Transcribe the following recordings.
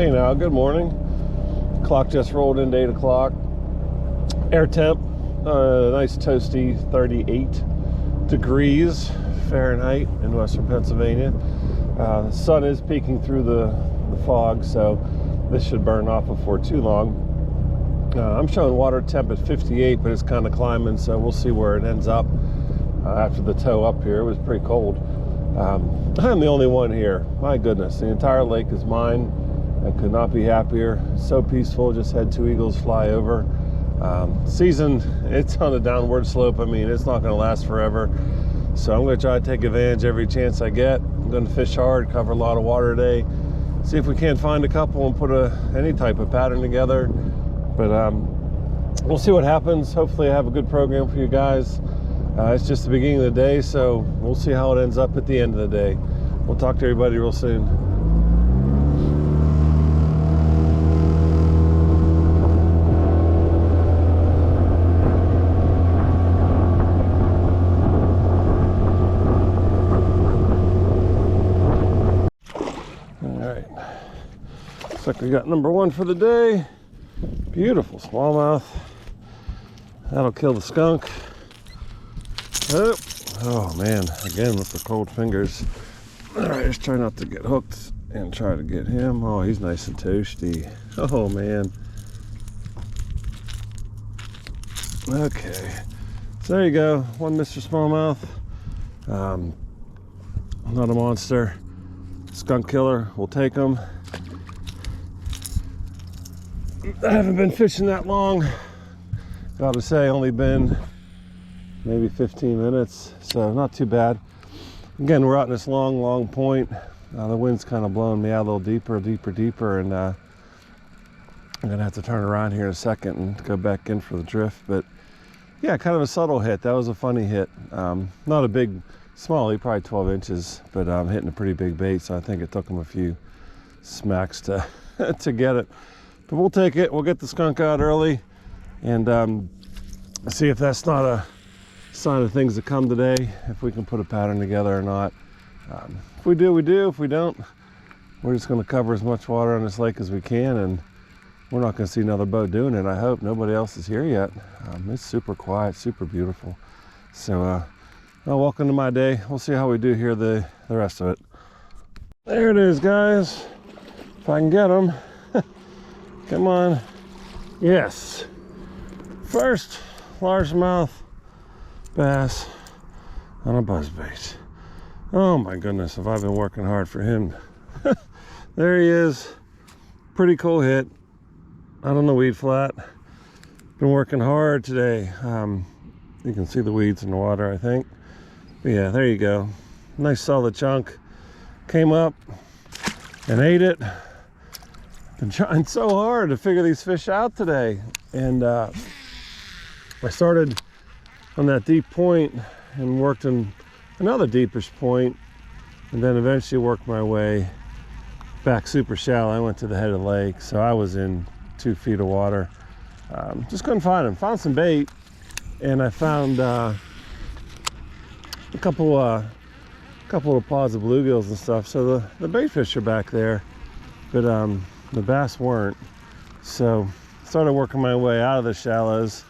Hey now, good morning. Clock just rolled into 8 o'clock. Air temp, nice toasty 38 degrees Fahrenheit in western Pennsylvania. The sun is peeking through the fog, so this should burn off before too long. I'm showing water temp at 58, but it's kind of climbing, so we'll see where it ends up after the tow up here. It was pretty cold. I'm the only one here. My goodness, the entire lake is mine. I could not be happier. So peaceful. Just had two eagles fly over. Season, it's on a downward slope. I mean, it's not going to last forever. So I'm going to try to take advantage every chance I get. I'm going to fish hard, cover a lot of water today. See if we can't find a couple and put any type of pattern together. But we'll see what happens. Hopefully I have a good program for you guys. It's just the beginning of the day, so we'll see how it ends up at the end of the day. We'll talk to everybody real soon. All right, looks like we got number one for the day. Beautiful smallmouth. That'll kill the skunk. Oh man, again with the cold fingers. All right, just try not to get hooked and try to get him. Oh, he's nice and toasty. Oh man. Okay, so there you go. One Mr. Smallmouth. Not a monster. Skunk killer, we'll take him. I haven't been fishing that long. Gotta say, only been maybe 15 minutes, so not too bad. Again, we're out in this long point. The wind's kind of blowing me out a little deeper, and I'm gonna have to turn around here in a second and go back in for the drift. But yeah, kind of a subtle hit. That was a funny hit. Not a big smallie, probably 12 inches, but hitting a pretty big bait, so I think it took him a few smacks to to get it. But we'll take it. We'll get the skunk out early and see if that's not a sign of things to come today, if we can put a pattern together or not. If we do, we do. If we don't, we're just going to cover as much water on this lake as we can, and we're not going to see another boat doing it. I hope nobody else is here yet. It's super quiet, super beautiful. So well, welcome to my day. We'll see how we do here the rest of it. There it is, guys. If I can get them. Come on. Yes. First largemouth bass on a buzzbait. Oh my goodness, have I been working hard for him. There he is. Pretty cool hit out on the weed flat. Been working hard today. You can see the weeds in the water, I think. But yeah, there you go. Nice solid chunk. Came up and ate it. Been trying so hard to figure these fish out today, and I started on that deep point and worked in another deepish point, and then eventually worked my way back super shallow. I went to the head of the lake, so I was in 2 feet of water. Just couldn't find them. Found some bait, and I found a couple of pods of bluegills and stuff. So the bait fish are back there, but the bass weren't. So started working my way out of the shallows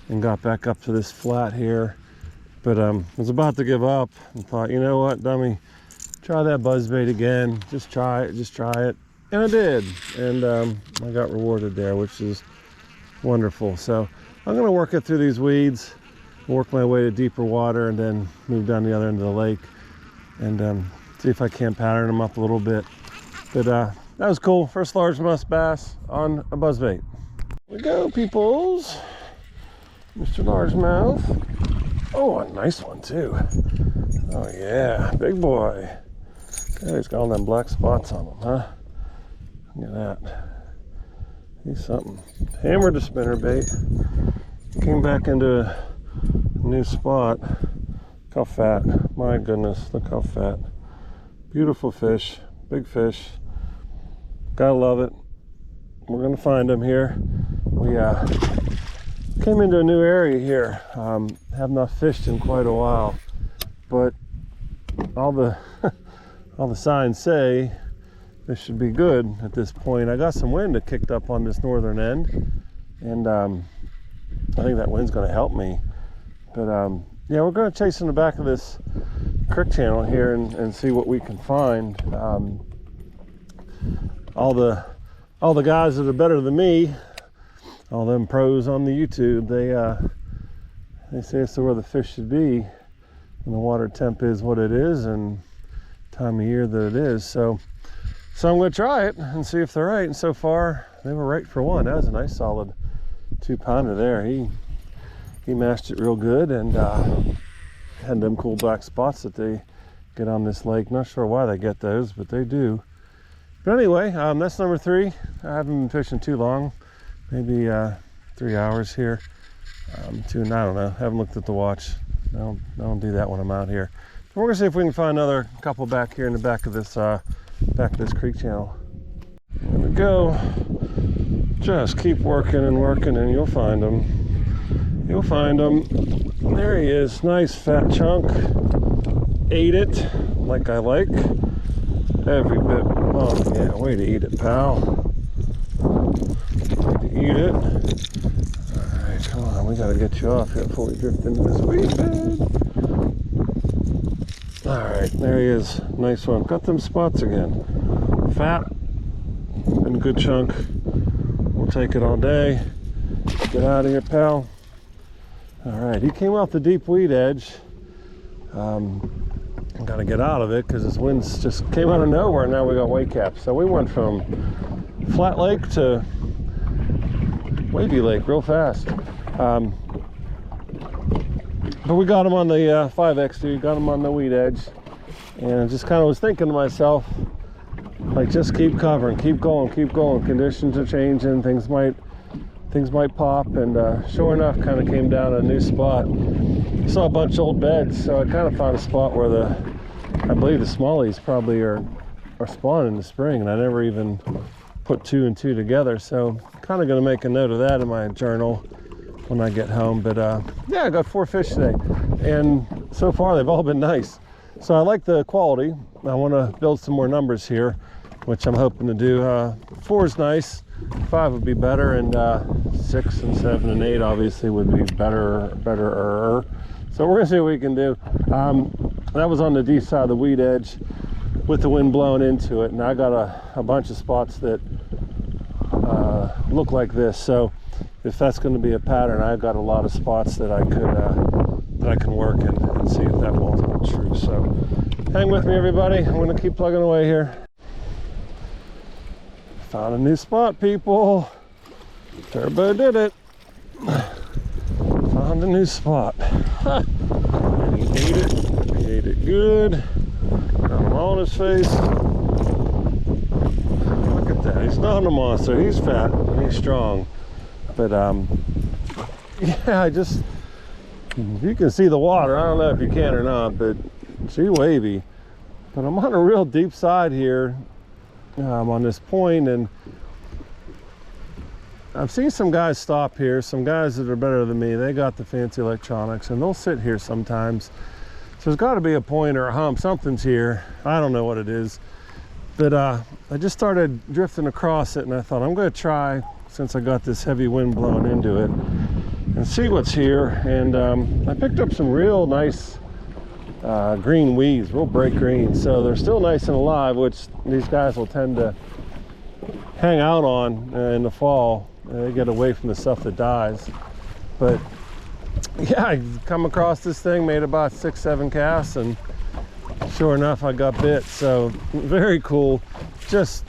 and got back up to this flat here. But was about to give up and thought, you know what, dummy, try that buzzbait again. Just try it. And I did. And I got rewarded there, which is wonderful. So I'm gonna work it through these weeds, work my way to deeper water, and then move down the other end of the lake and see if I can't pattern them up a little bit. But that was cool. First largemouth bass on a buzzbait. Here we go, peoples. Mr. Largemouth. Oh, a nice one too. Oh yeah, big boy. Okay, he's got all them black spots on him, huh? Look at that. He's something. Hammered the spinnerbait. Came back into a new spot. Look how fat. My goodness, look how fat. Beautiful fish, big fish. Gotta love it. We're gonna find him here. We came into a new area here. Have not fished in quite a while, but all the signs say this should be good at this point. I got some wind that kicked up on this northern end, and I think that wind's going to help me. But yeah, we're going to chase in the back of this creek channel here and see what we can find. All the guys that are better than me, all them pros on the YouTube, they say it's where the fish should be when the water temp is what it is and time of year that it is. So I'm going to try it and see if they're right. And so far, they were right for one. That was a nice solid 2-pounder there. He mashed it real good, and had them cool black spots that they get on this lake. Not sure why they get those, but they do. But anyway, that's number 3. I haven't been fishing too long, maybe 3 hours here. I don't know. Haven't looked at the watch. I don't do that when I'm out here. But we're gonna see if we can find another couple back here in the back of this creek channel. There we go. Just keep working and working, and you'll find them. You'll find them. There he is. Nice fat chunk. Ate it like I like. Every bit. Oh yeah, way to eat it, pal. Way to eat it. Alright, come on, we gotta get you off here before we drift into this weed bed. Alright, there he is. Nice one. Got them spots again. Fat and a good chunk. We'll take it all day. Get out of here, pal. Alright, he came off the deep weed edge. I'm gonna get out of it because this wind's just came out of nowhere, and now we got weight caps. So we went from flat lake to wavy lake real fast. But we got him on the 5X, dude. Got him on the weed edge, and I just kind of was thinking to myself, like, just keep covering, keep going, keep going. Conditions are changing. Things might pop, and sure enough, kind of came down a new spot. Saw a bunch of old beds, so I kind of found a spot where I believe the smallies probably are spawning in the spring, and I never even put 2 and 2 together. So kind of going to make a note of that in my journal when I get home. But yeah, I got 4 fish today, and so far they've all been nice. So I like the quality. I want to build some more numbers here, which I'm hoping to do. 4 is nice, 5 would be better, and 6 and 7 and 8 obviously would be better. So we're gonna see what we can do. That was on the deep side of the weed edge with the wind blowing into it, and I got a bunch of spots that look like this. So if that's going to be a pattern, I've got a lot of spots that I can work and see if that won't hold true. So hang with me, everybody. I'm going to keep plugging away here. Found a new spot, people. Turbo did it. Found a new spot. And he ate it. He ate it good. Got him all in his face. Look at that. He's not a monster. He's fat and he's strong. But yeah, you can see the water. I don't know if you can or not, but she's wavy. But I'm on a real deep side here. I'm on this point, and I've seen some guys stop here, some guys that are better than me. They got the fancy electronics, and they'll sit here sometimes. So there's got to be a point or a hump. Something's here. I don't know what it is. But I just started drifting across it, and I thought I'm going to try, since I got this heavy wind blowing into it, and see what's here. And I picked up some real nice green weeds, real bright green. So they're still nice and alive, which these guys will tend to hang out on in the fall. They get away from the stuff that dies. But yeah, I come across this thing, made about 6-7 casts, and sure enough, I got bit. So very cool. Just,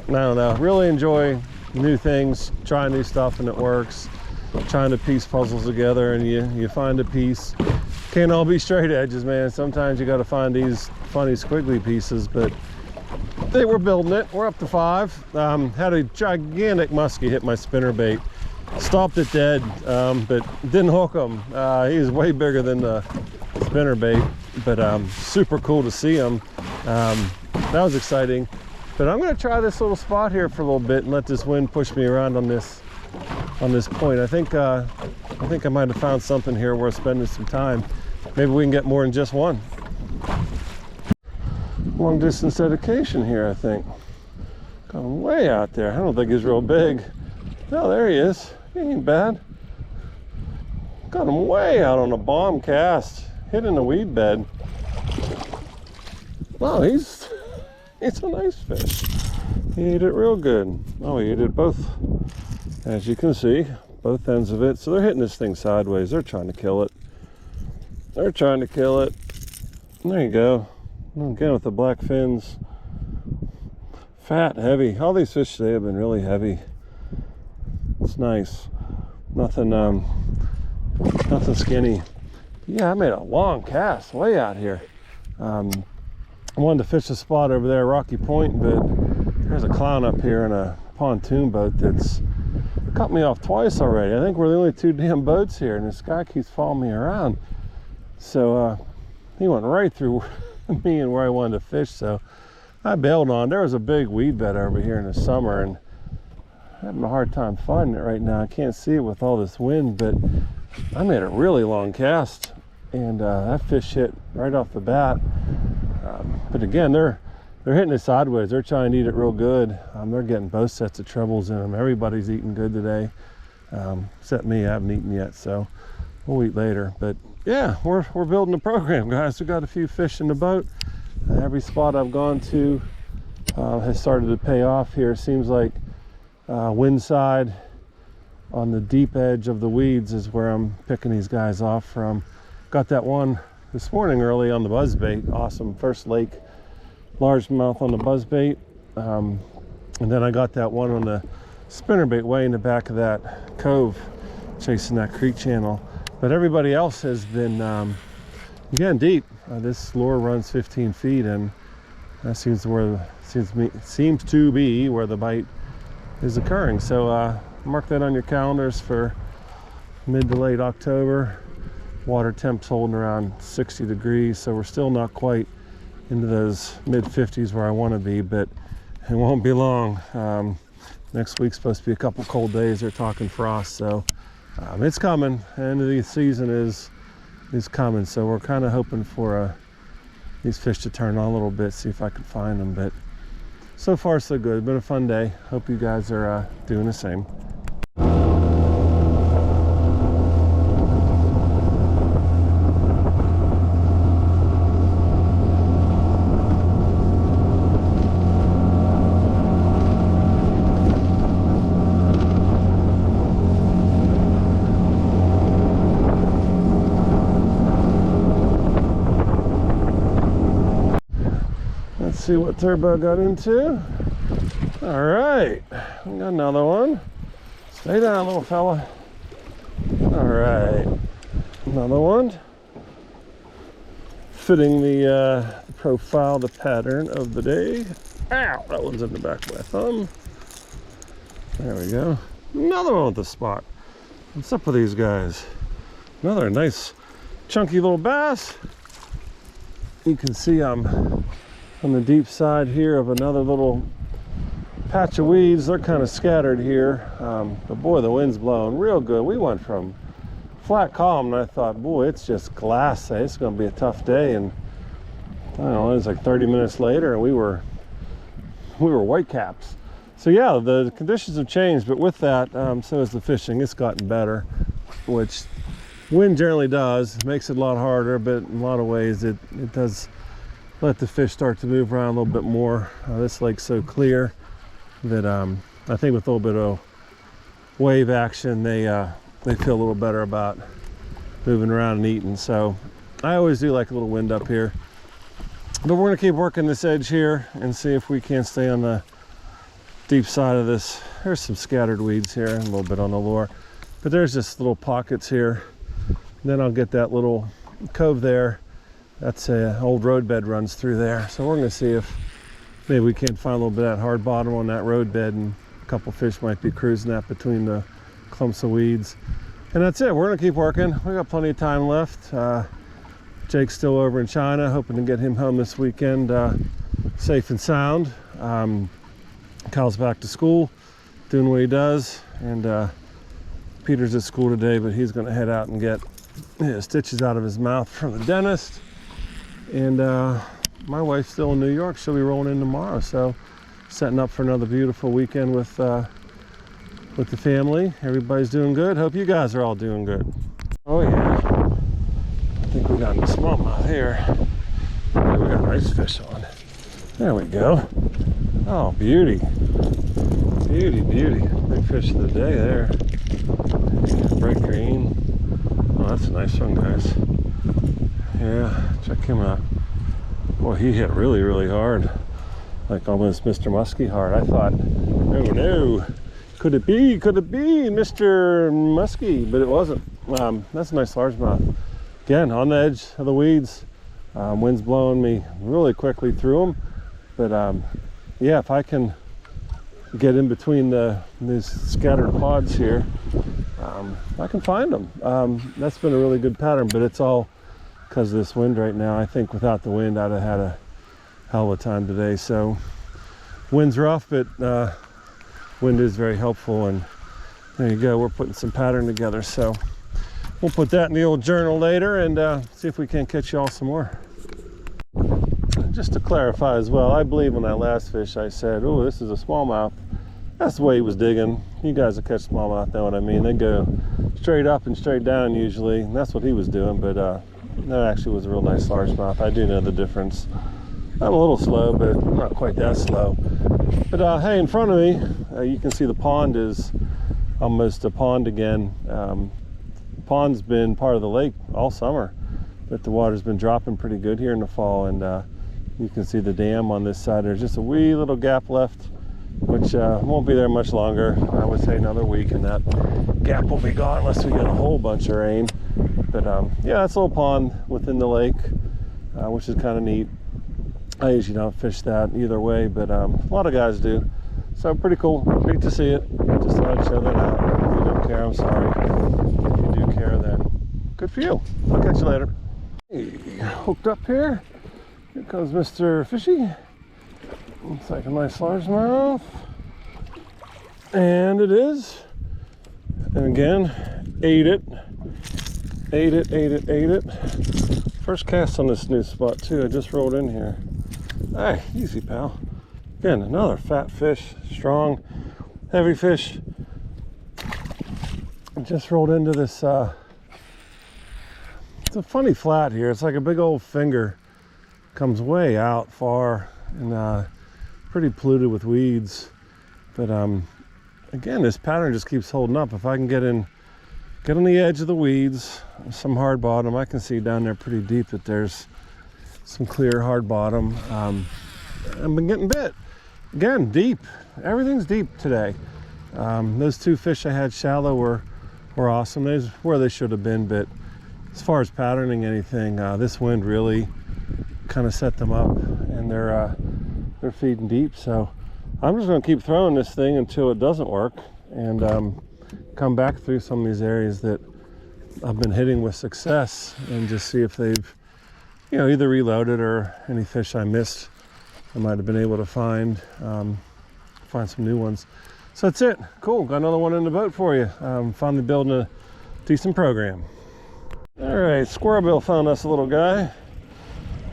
I don't know, really enjoy new things, try new stuff, and it works. Trying to piece puzzles together, and you find a piece. Can't all be straight edges, man. Sometimes you got to find these funny squiggly pieces, but they were building it. We're up to 5. Had a gigantic muskie hit my spinnerbait. Stopped it dead, but didn't hook him. He was way bigger than the spinnerbait, but super cool to see him. That was exciting. But I'm going to try this little spot here for a little bit and let this wind push me around on this point. I think I might have found something here worth spending some time. Maybe we can get more than just one. Long distance dedication here, I think. Got him way out there. I don't think he's real big. No, there he is. He ain't bad. Got him way out on a bomb cast, hit in the weed bed. Wow, he's a nice fish. He ate it real good. Oh, he ate it both, as you can see, both ends of it. So they're hitting this thing sideways. They're trying to kill it. They're trying to kill it. There you go. Again with the black fins. Fat, heavy. All these fish today have been really heavy. It's nice. Nothing skinny. Yeah, I made a long cast way out here. I wanted to fish a spot over there, Rocky Point, but there's a clown up here in a pontoon boat that's cut me off twice already. I think we're the only two damn boats here, and this guy keeps following me around. So he went right through me and where I wanted to fish, so I bailed on. There was a big weed bed over here in the summer, and I'm having a hard time finding it right now. I can't see it with all this wind, but I made a really long cast, and that fish hit right off the bat. But again, they're hitting it sideways. They're trying to eat it real good. They're getting both sets of trebles in them. Everybody's eating good today, except me. I haven't eaten yet, so we'll eat later. But yeah, we're building a program, guys. We got a few fish in the boat. Every spot I've gone to has started to pay off here. Seems like wind side on the deep edge of the weeds is where I'm picking these guys off from. Got that one this morning early on the buzzbait. Awesome first lake largemouth on the buzzbait. And then I got that one on the spinnerbait way in the back of that cove chasing that creek channel. But everybody else has been again deep. This lure runs 15 feet, and that seems to be where the bite is occurring. So mark that on your calendars for mid to late October. Water temps holding around 60 degrees, so we're still not quite into those mid 50s where I want to be, but it won't be long. Next week's supposed to be a couple cold days. They're talking frost, so it's coming. End of the season is coming, so we're kind of hoping for these fish to turn on a little bit, see if I can find them. But so far so good. Been a fun day. Hope you guys are doing the same. See what Turbo got into. All right, we got another one. Stay down, little fella. All right, another one. Fitting the profile, the pattern of the day. Ow, that one's in the back of my thumb. There we go. Another one with the spot. What's up with these guys? Another nice chunky little bass. You can see I'm on the deep side here of another little patch of weeds. They're kind of scattered here, but boy, the wind's blowing real good. We went from flat calm, and I thought, boy, it's just glass. It's going to be a tough day, and I don't know, it was like 30 minutes later, and we were white caps. So yeah, the conditions have changed, but with that, so has the fishing. It's gotten better, which wind generally does. It makes it a lot harder, but in a lot of ways, it does let the fish start to move around a little bit more. This lake's so clear that I think with a little bit of wave action, they feel a little better about moving around and eating. So I always do like a little wind up here, but we're gonna keep working this edge here and see if we can stay on the deep side of this. There's some scattered weeds here, a little bit on the lure, but there's just little pockets here. And then I'll get that little cove there. That's a old road bed runs through there. So we're gonna see if maybe we can find a little bit of that hard bottom on that road bed, and a couple fish might be cruising that between the clumps of weeds. And that's it. We're gonna keep working. We got plenty of time left. Jake's still over in China, hoping to get him home this weekend safe and sound. Kyle's back to school, doing what he does, and Peter's at school today, but he's gonna head out and get stitches out of his mouth from the dentist. And my wife's still in New York. She'll be rolling in tomorrow, so setting up for another beautiful weekend with the family. Everybody's doing good. Hope you guys are all doing good. Oh yeah, I think we got a smallmouth here. Maybe we got nice fish on. There we go. Oh, beauty. Beauty, beauty. Big fish of the day there. Bright green. Oh, that's a nice one, guys. Yeah, check him out. Boy, he hit really, really hard. Like almost Mr. Muskie hard. I thought, oh no, could it be Mr. Muskie? But it wasn't. That's a nice largemouth. Again, on the edge of the weeds. Wind's blowing me really quickly through them. But yeah, if I can get in between these scattered pods here, I can find them. That's been a really good pattern, but it's all because of this wind right now. I think without the wind, I'd have had a hell of a time today. So wind's rough, but wind is very helpful. And there you go. We're putting some pattern together. So we'll put that in the old journal later and see if we can catch y'all some more. Just to clarify as well, I believe when I last fished, I said, oh, this is a smallmouth. That's the way he was digging. You guys that catch smallmouth know what I mean. They go straight up and straight down usually. And that's what he was doing, but that actually was a real nice largemouth. I do know the difference. I'm a little slow, but not quite that slow. But hey, in front of me, you can see the pond is almost a pond again. Pond's been part of the lake all summer, but the water's been dropping pretty good here in the fall, and you can see the dam on this side. There's just a wee little gap left, which won't be there much longer. I would say another week and that gap will be gone unless we get a whole bunch of rain. But yeah, it's a little pond within the lake, which is kind of neat. I usually don't fish that either way, but a lot of guys do. So pretty cool, neat to see it. Just thought I'd show that out. If you don't care, I'm sorry. If you do care, then good for you. I'll catch you later. Hey, hooked up here. Here comes Mr. Fishy. Looks like a nice largemouth. And it is. And again, ate it. First cast on this new spot too. I just rolled in here. Hey, easy pal. Again, another fat fish, strong, heavy fish. I just rolled into this, it's a funny flat here. It's like a big old finger. Comes way out far and pretty polluted with weeds. But again, this pattern just keeps holding up. If I can get on the edge of the weeds, some hard bottom. I can see down there pretty deep that there's some clear hard bottom. I've been getting bit. Again, deep. Everything's deep today. Those two fish I had shallow were awesome. Those where they should have been, but as far as patterning anything, this wind really kind of set them up, and they're feeding deep. So I'm just going to keep throwing this thing until it doesn't work, and come back through some of these areas that I've been hitting with success and just see if they've, you know, either reloaded or any fish I missed I might have been able to find some new ones. So that's it. Cool. Got another one in the boat for you. Finally building a decent program. All right, Squirrel Bill found us a little guy.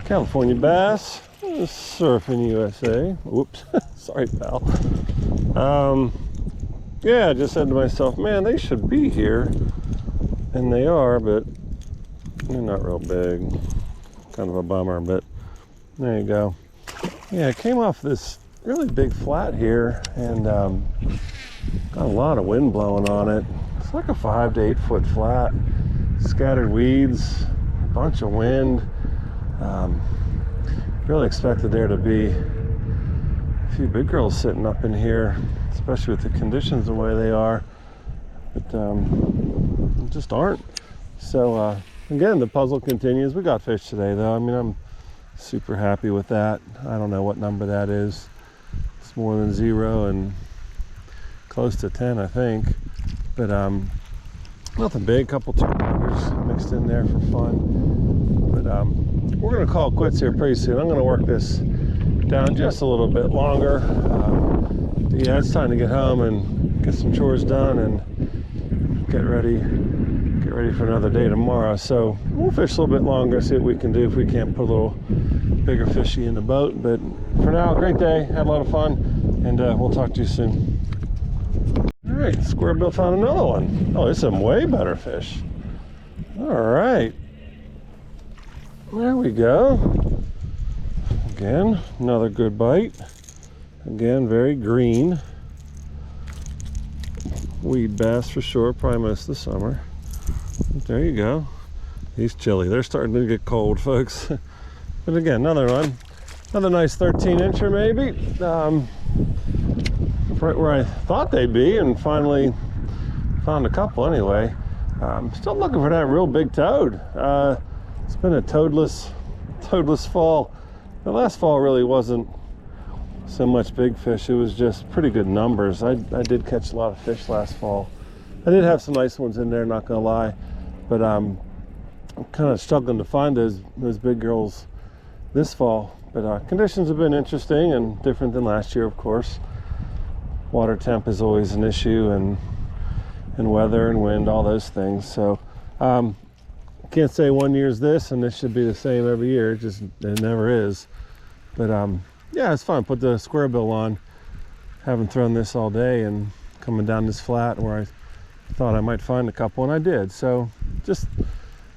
California bass, surfing USA. Whoops, sorry pal. Yeah, I just said to myself, man, they should be here. And they are, but they're not real big. Kind of a bummer, but there you go. Yeah, it came off this really big flat here, and got a lot of wind blowing on it. It's like a 5 to 8 foot flat. Scattered weeds, a bunch of wind. Really expected there to be a few big girls sitting up in here, especially with the conditions the way they are, but just aren't. So again, the puzzle continues. We got fish today though. I mean, I'm super happy with that. I don't know what number that is. It's more than 0 and close to 10, I think, but nothing big. Couple 2-pounders mixed in there for fun. But we're gonna call it quits here pretty soon. I'm gonna work this down just a little bit longer. Yeah, it's time to get home and get some chores done and get ready for another day tomorrow. So we'll fish a little bit longer, see what we can do if we can't put a little bigger fishy in the boat. But for now, great day, had a lot of fun. and we'll talk to you soon. All right, square bill found another one. Oh, there's some way better fish. All right, there we go. Again, another good bite. Again, very green. Weed bass for sure, probably most of the summer. But there you go. He's chilly. They're starting to get cold, folks. But again, another one. Another nice 13-incher maybe. Right where I thought they'd be, and finally found a couple anyway. Still looking for that real big toad. It's been a toadless fall. The last fall really wasn't so much big fish. It was just pretty good numbers. I did catch a lot of fish last fall. I did have some nice ones in there, not gonna lie, but I'm kind of struggling to find those big girls this fall. But conditions have been interesting and different than last year, of course. Water temp is always an issue, and weather and wind, all those things. So can't say one year's this and this should be the same every year. It never is. But yeah, it's fun. Put the square bill on. Haven't thrown this all day, and coming down this flat where I thought I might find a couple, and I did. So just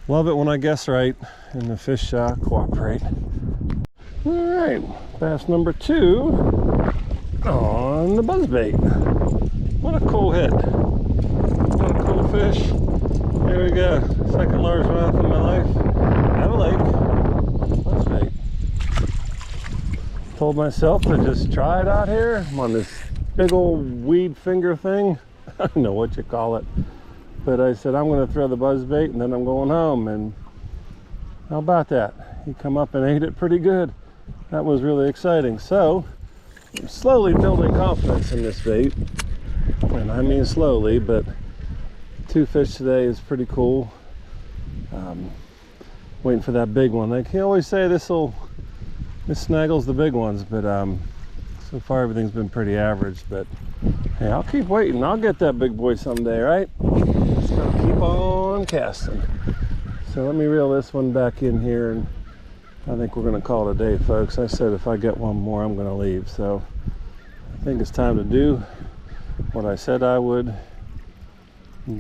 love it when I guess right and the fish cooperate. All right, bass number 2 on the buzzbait. What a cool hit. What a cool fish. Here we go. Second largemouth in my life at a lake. Buzzbait. Told myself to just try it out here. I'm on this big old weed finger thing. I don't know what you call it. But I said I'm going to throw the buzzbait and then I'm going home. And how about that? He come up and ate it pretty good. That was really exciting. So I'm slowly building confidence in this bait. And I mean slowly, but 2 fish today is pretty cool. Waiting for that big one. They can always say this snaggles the big ones, but so far everything's been pretty average. But hey, I'll keep waiting. I'll get that big boy someday, right? Just gotta keep on casting. So let me reel this one back in here, and I think we're gonna call it a day, folks. I said if I get one more, I'm gonna leave. So I think it's time to do what I said I would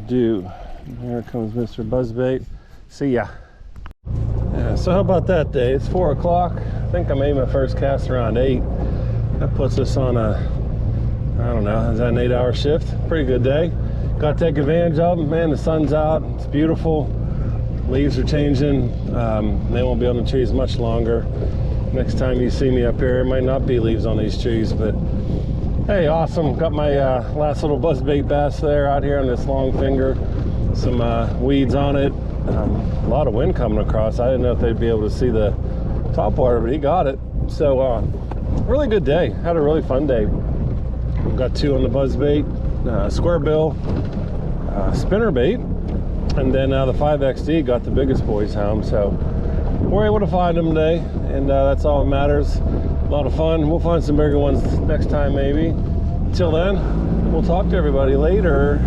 do. And here comes Mr. Buzzbait. See ya. Yeah, so how about that day? It's 4 o'clock. I think I made my first cast around 8. That puts us on a, I don't know, is that an 8-hour shift? Pretty good day. Got to take advantage of it. Man, the sun's out. It's beautiful. Leaves are changing. They won't be on the trees much longer. Next time you see me up here, it might not be leaves on these trees, but hey, awesome. Got my last little buzzbait bass there out here on this long finger. Some weeds on it. A lot of wind coming across. I didn't know if they'd be able to see the top water, but he got it. So really good day. Had a really fun day. Got 2 on the buzzbait, square bill, spinner bait, and then the 5XD got the biggest boys home. So we're able to find them today, and that's all that matters. A lot of fun. We'll find some bigger ones next time maybe. Until then, we'll talk to everybody later.